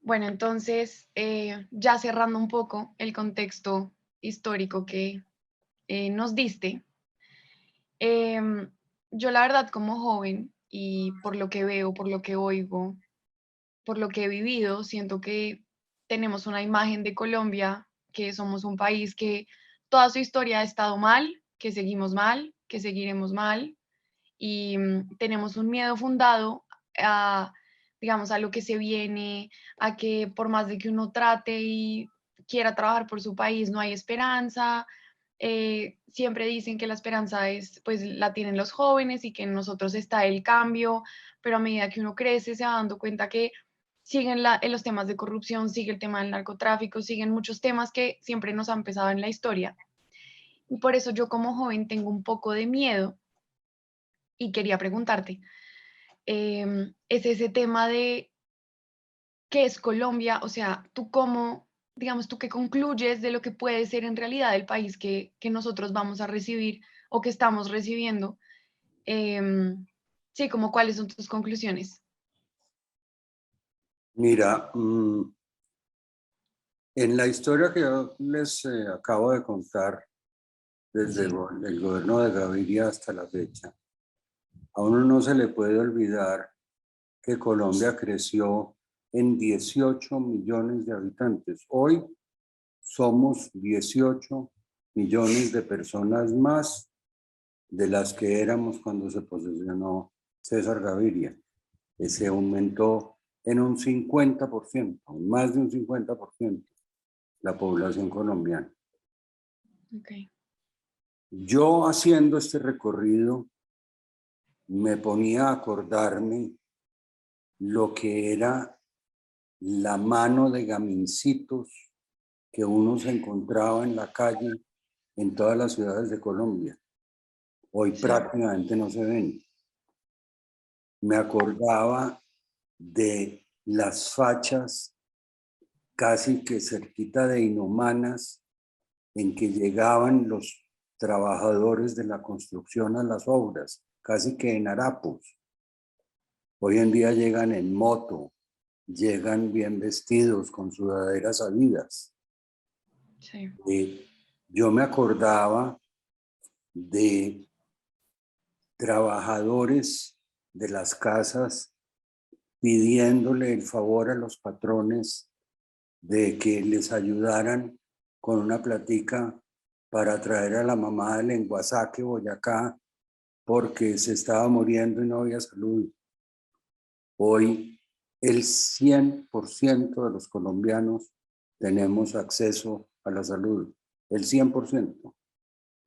Bueno, entonces, ya cerrando un poco el contexto histórico que nos diste, em, yo la verdad como joven y por lo que veo, por lo que oigo, por lo que he vivido, siento que tenemos una imagen de Colombia, que somos un país que toda su historia ha estado mal, que seguimos mal, que seguiremos mal y tenemos un miedo fundado a, digamos, a lo que se viene, a que por más de que uno trate y quiera trabajar por su país, no hay esperanza. Siempre dicen que la esperanza es, pues la tienen los jóvenes y que en nosotros está el cambio, pero a medida que uno crece se va dando cuenta que siguen en los temas de corrupción, sigue el tema del narcotráfico, siguen muchos temas que siempre nos han pesado en la historia. Y por eso yo como joven tengo un poco de miedo y quería preguntarte, es ese tema de qué es Colombia, o sea, tú cómo, digamos, tú qué concluyes de lo que puede ser en realidad el país que nosotros vamos a recibir o que estamos recibiendo. Em, sí, como cuáles son tus conclusiones. Mira, en la historia que yo les acabo de contar, desde Sí, el gobierno de Gaviria hasta la fecha, a uno no se le puede olvidar que Colombia creció en 18 millones de habitantes. Hoy somos 18 millones de personas más de las que éramos cuando se posesionó César Gaviria. Se aumentó en un 50%, más de un 50%, la población colombiana. ok. Yo haciendo este recorrido me ponía a acordarme lo que era la mano de gamincitos que uno se encontraba en la calle en todas las ciudades de Colombia. Hoy Sí, prácticamente no se ven. Me acordaba de las fachas casi que cerquita de Inhumanas en que llegaban los trabajadores de la construcción a las obras, casi que en harapos. Hoy en día llegan en moto, llegan bien vestidos con sudaderas adidas. sí, Eh, yo me acordaba de trabajadores de las casas pidiéndole el favor a los patrones de que les ayudaran con una platica para traer a la mamá del Enguasaque, Boyacá, porque se estaba muriendo y no había salud. Hoy el 100% de los colombianos tenemos acceso a la salud, el 100%,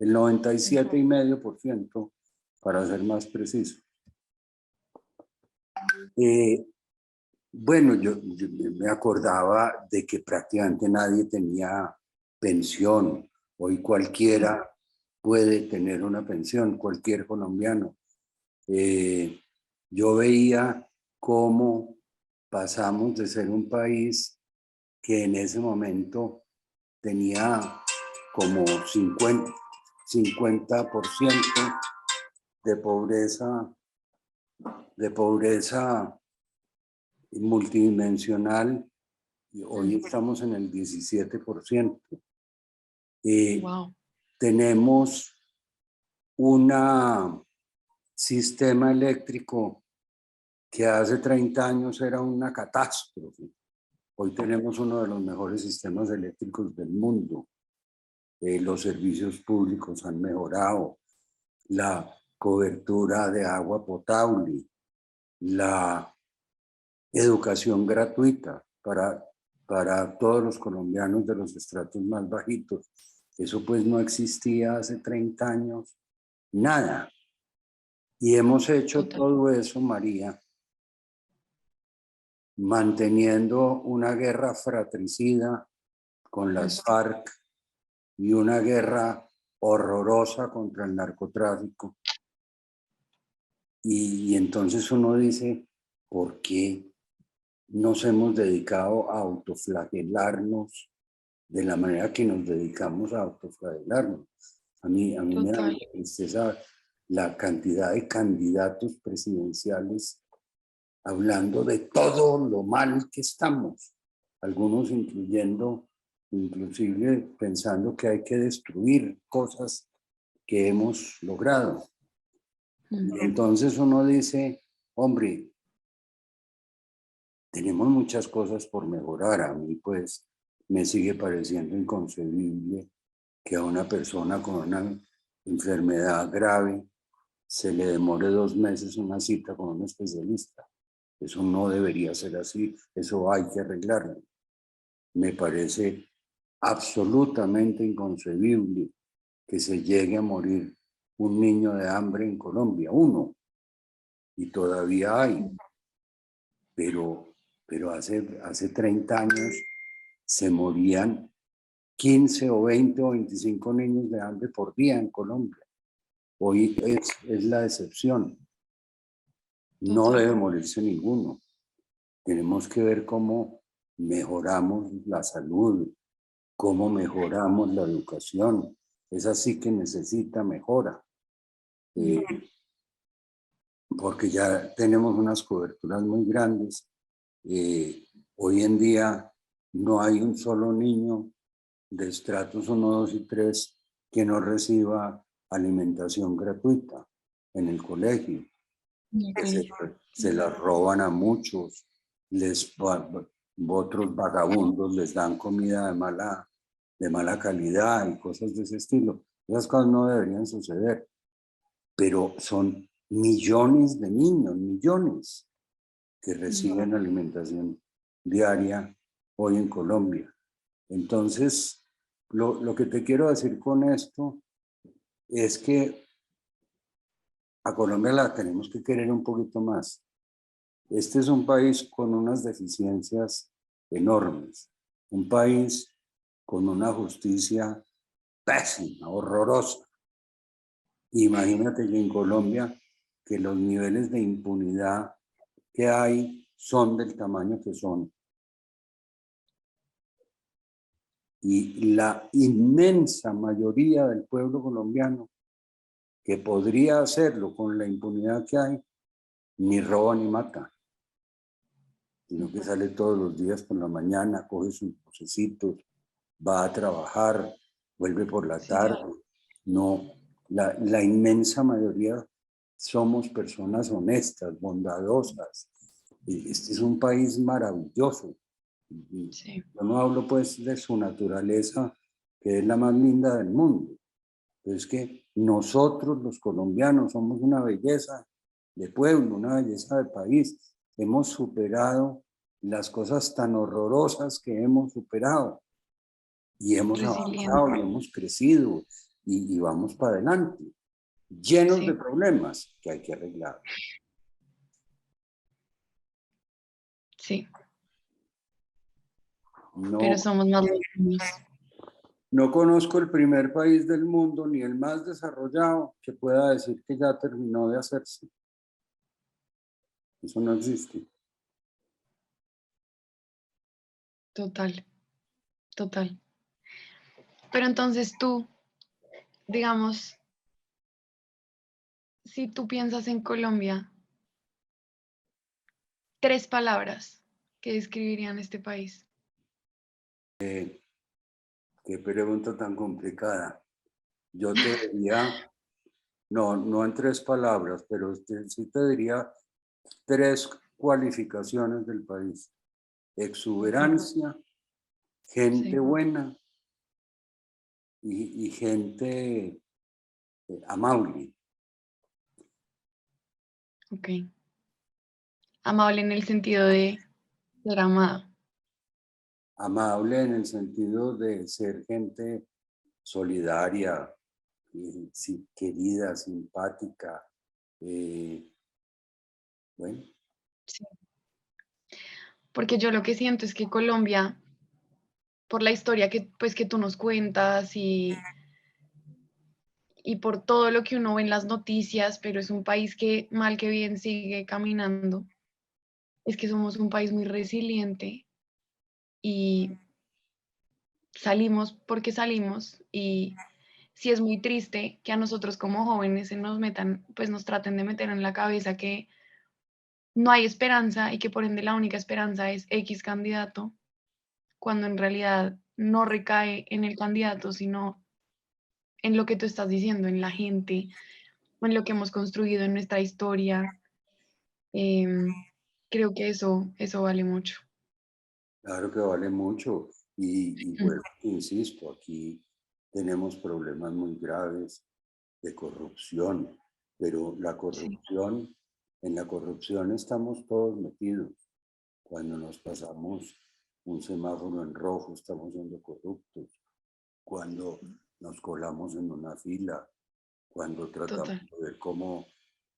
el 97,5% para ser más preciso. Eh, bueno, yo me acordaba de que prácticamente nadie tenía pensión. Hoy sí, cualquiera puede tener una pensión, cualquier colombiano. Eh, yo veía cómo pasamos de ser un país que en ese momento tenía como 50% de pobreza, de pobreza multidimensional, y hoy estamos en el 17%. wow, Tenemos un sistema eléctrico que hace 30 años era una catástrofe. Hoy tenemos uno de los mejores sistemas eléctricos del mundo. Los servicios públicos han mejorado, la cobertura de agua potable, la educación gratuita para todos los colombianos de los estratos más bajitos. Eso pues no existía hace 30 años, nada. Y hemos hecho total. todo eso, María, manteniendo una guerra fratricida con Mm, las FARC y una guerra horrorosa contra el narcotráfico. Y entonces uno dice, ¿por qué nos hemos dedicado a autoflagelarnos de la manera que nos dedicamos a autoflagelarnos? A mí me da total. mucha tristeza la cantidad de candidatos presidenciales hablando de todo lo mal que estamos. algunos inclusive pensando que hay que destruir cosas que hemos logrado. Y entonces uno dice, hombre, tenemos muchas cosas por mejorar. A mí pues me sigue pareciendo inconcebible que a una persona con una enfermedad grave se le demore 2 meses una cita con un especialista. Eso no debería ser así, eso hay que arreglarlo. Me parece absolutamente inconcebible que se llegue a morir un niño de hambre en Colombia, uno, y todavía hay, pero hace 30 años se morían 15 o 20 o 25 niños de hambre por día en Colombia. Hoy es la excepción. No debe morirse ninguno. Tenemos que ver cómo mejoramos la salud, cómo mejoramos la educación. Esa sí que necesita mejora. Porque ya tenemos unas coberturas muy grandes. Hoy en día no hay un solo niño de estratos 1, 2 y 3 que no reciba alimentación gratuita en el colegio. Se la roban a muchos, otros vagabundos les dan comida de mala calidad y cosas de ese estilo. Esas cosas no deberían suceder, pero son millones de niños, millones, que reciben alimentación diaria hoy en Colombia. Entonces, lo que te quiero decir con esto es que a Colombia la tenemos que querer un poquito más. Este es un país con unas deficiencias enormes, un país con una justicia pésima, horrorosa. Imagínate que en Colombia, que los niveles de impunidad que hay son del tamaño que son. Y la inmensa mayoría del pueblo colombiano que podría hacerlo con la impunidad que hay, ni roba ni mata, sino que sale todos los días por la mañana, coge sus bolsecitos, va a trabajar, vuelve por la tarde. No, la inmensa mayoría somos personas honestas, bondadosas. Este es un país maravilloso. Sí. Yo no hablo pues de su naturaleza, que es la más linda del mundo. Pero es que nosotros los colombianos somos una belleza de pueblo, una belleza de país. Hemos superado las cosas tan horrorosas que hemos superado. Y hemos avanzado, y hemos crecido, y vamos para adelante, llenos de problemas que hay que arreglar. Sí. No, pero somos más lejanos. No conozco el primer país del mundo, ni el más desarrollado, que pueda decir que ya terminó de hacerse. Eso no existe. Total, total. Pero entonces tú, digamos, si tú piensas en Colombia, 3 palabras que describirían este país. Qué pregunta tan complicada. Yo te diría, no en 3 palabras, pero sí te diría 3 cualificaciones del país. Exuberancia, gente buena y gente amable. Ok. Amable en el sentido de ser amada. Amable en el sentido de ser gente solidaria, querida, simpática. Bueno. Sí. Porque yo lo que siento es que Colombia, por la historia que tú nos cuentas y por todo lo que uno ve en las noticias, pero es un país que mal que bien sigue caminando, es que somos un país muy resiliente y salimos porque salimos, y sí es muy triste que a nosotros como jóvenes se nos metan, pues nos traten de meter en la cabeza que no hay esperanza y que por ende la única esperanza es X candidato, cuando en realidad no recae en el candidato, sino en lo que tú estás diciendo, en la gente, o en lo que hemos construido en nuestra historia. Em, Creo que eso vale mucho. Claro que vale mucho. Y Mm, bueno, insisto, aquí tenemos problemas muy graves de corrupción, pero sí, en la corrupción estamos todos metidos. Cuando nos pasamos un semáforo en rojo, estamos siendo corruptos. Cuando nos colamos en una fila, cuando tratamos total. de ver cómo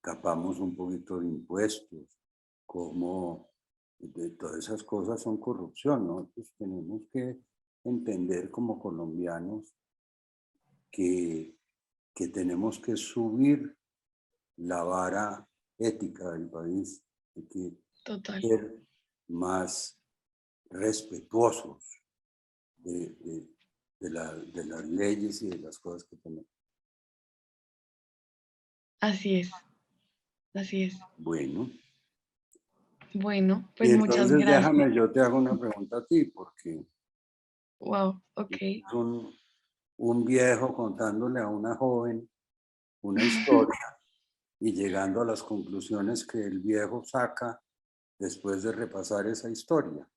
capamos un poquito de impuestos, cómo de todas esas cosas son corrupción, ¿no? Pues tenemos que entender como colombianos que, que tenemos que subir la vara ética del país, hay que Total. ser más respetuosos de, de, de las leyes y de las cosas que tenemos. Así es, así es. Bueno, Bueno, y pues muchas entonces gracias. déjame, yo te hago una pregunta a ti, porque Wow, ok. es un viejo contándole a una joven una historia y llegando a las conclusiones que el viejo saca después de repasar esa historia.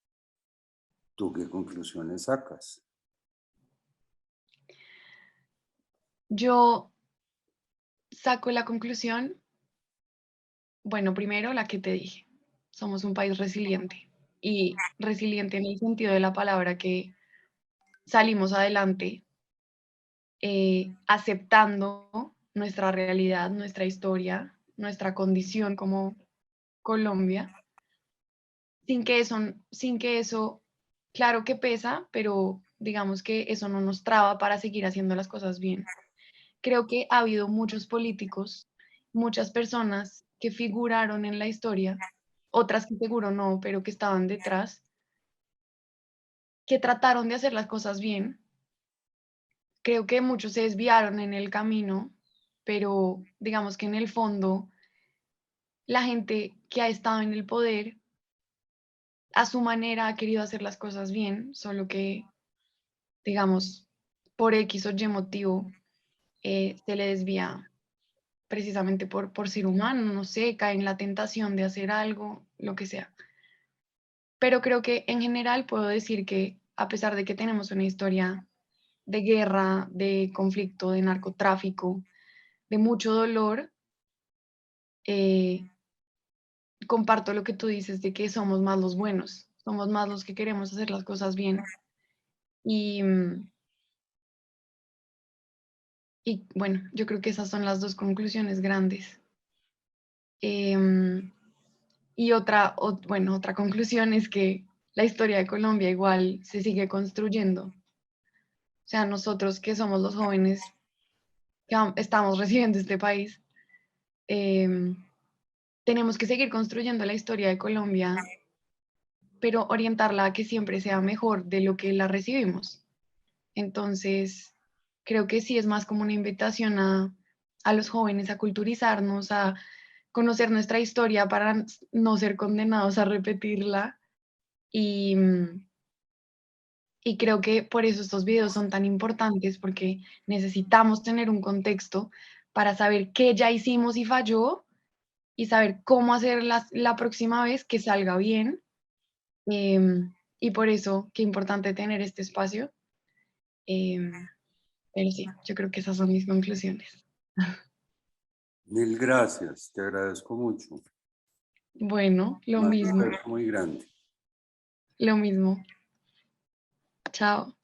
¿Tú qué conclusiones sacas? Yo saco la conclusión, bueno, primero la que te dije, somos un país resiliente y resiliente en el sentido de la palabra que salimos adelante aceptando nuestra realidad, nuestra historia, nuestra condición como Colombia, sin que eso, claro que pesa, pero digamos que eso no nos traba para seguir haciendo las cosas bien. Creo que ha habido muchos políticos, muchas personas que figuraron en la historia, otras que seguro no, pero que estaban detrás, que trataron de hacer las cosas bien. Creo que muchos se desviaron en el camino, pero digamos que en el fondo la gente que ha estado en el poder a su manera ha querido hacer las cosas bien, solo que, digamos, por X o Y motivo se le desvía precisamente por ser humano, no sé, cae en la tentación de hacer algo, lo que sea. Pero creo que en general puedo decir que a pesar de que tenemos una historia de guerra, de conflicto, de narcotráfico, de mucho dolor, eh, comparto lo que tú dices de que somos más los buenos, somos más los que queremos hacer las cosas bien. Y, y bueno, yo creo que esas son las dos conclusiones grandes. Em, y bueno, otra conclusión es que la historia de Colombia igual se sigue construyendo. O sea, nosotros que somos los jóvenes que estamos recibiendo este país, em, tenemos que seguir construyendo la historia de Colombia, pero orientarla a que siempre sea mejor de lo que la recibimos. Entonces, creo que sí es más como una invitación a los jóvenes a culturizarnos, a conocer nuestra historia para no ser condenados a repetirla. Y, y creo que por eso estos videos son tan importantes, porque necesitamos tener un contexto para saber qué ya hicimos y falló y saber cómo hacer la próxima vez que salga bien. Y por eso, qué importante tener este espacio. Em, pero sí, yo creo que esas son mis conclusiones. Mil gracias, te agradezco mucho. Bueno, lo Más un mismo, beso muy grande. lo mismo. Chao.